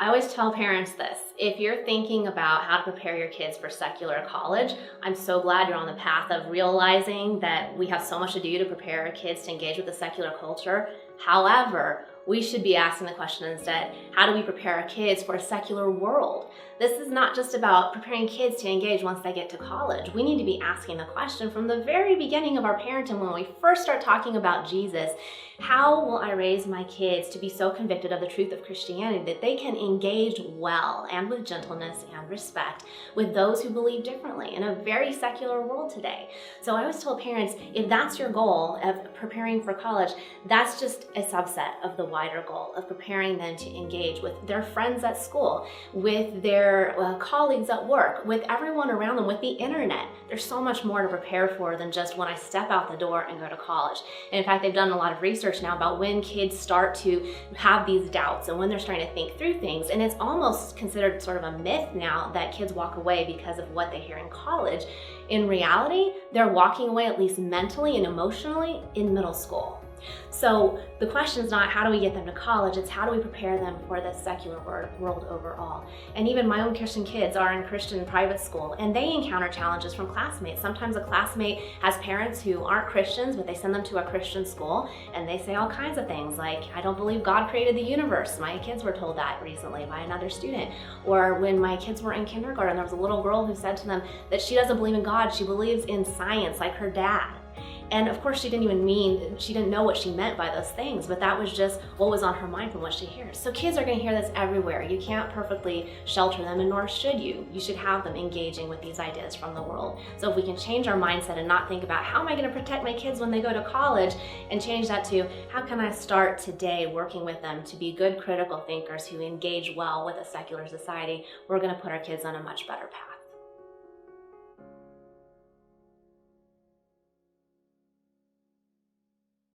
I always tell parents this: if you're thinking about how to prepare your kids for secular college, I'm so glad you're on the path of realizing that we have so much to do to prepare our kids to engage with the secular culture. However, we should be asking the question instead, how do we prepare our kids for a secular world? This is not just about preparing kids to engage once they get to college. We need to be asking the question from the very beginning of our parenting, when we first start talking about Jesus: how will I raise my kids to be so convicted of the truth of Christianity that they can engage well and with gentleness and respect with those who believe differently in a very secular world today? So I always tell parents, if that's your goal of preparing for college, that's just a subset of the wider goal of preparing them to engage with their friends at school, with their colleagues at work, with everyone around them, with the internet. There's so much more to prepare for than just when I step out the door and go to college. And in fact, they've done a lot of research now about when kids start to have these doubts and when they're starting to think through things. And it's almost considered sort of a myth now that kids walk away because of what they hear in college. In reality, they're walking away, at least mentally and emotionally, in middle school. So the question is not how do we get them to college, it's how do we prepare them for the secular world overall. And even my own Christian kids are in Christian private school, and they encounter challenges from classmates. Sometimes a classmate has parents who aren't Christians, but they send them to a Christian school, and they say all kinds of things like, I don't believe God created the universe. My kids were told that recently by another student. Or when my kids were in kindergarten, there was a little girl who said to them that she doesn't believe in God, she believes in science like her dad. And of course, she didn't know what she meant by those things, but that was just what was on her mind from what she hears. So kids are going to hear this everywhere. You can't perfectly shelter them, and nor should you. You should have them engaging with these ideas from the world. So if we can change our mindset and not think about how am I going to protect my kids when they go to college, and change that to how can I start today working with them to be good critical thinkers who engage well with a secular society, we're going to put our kids on a much better path.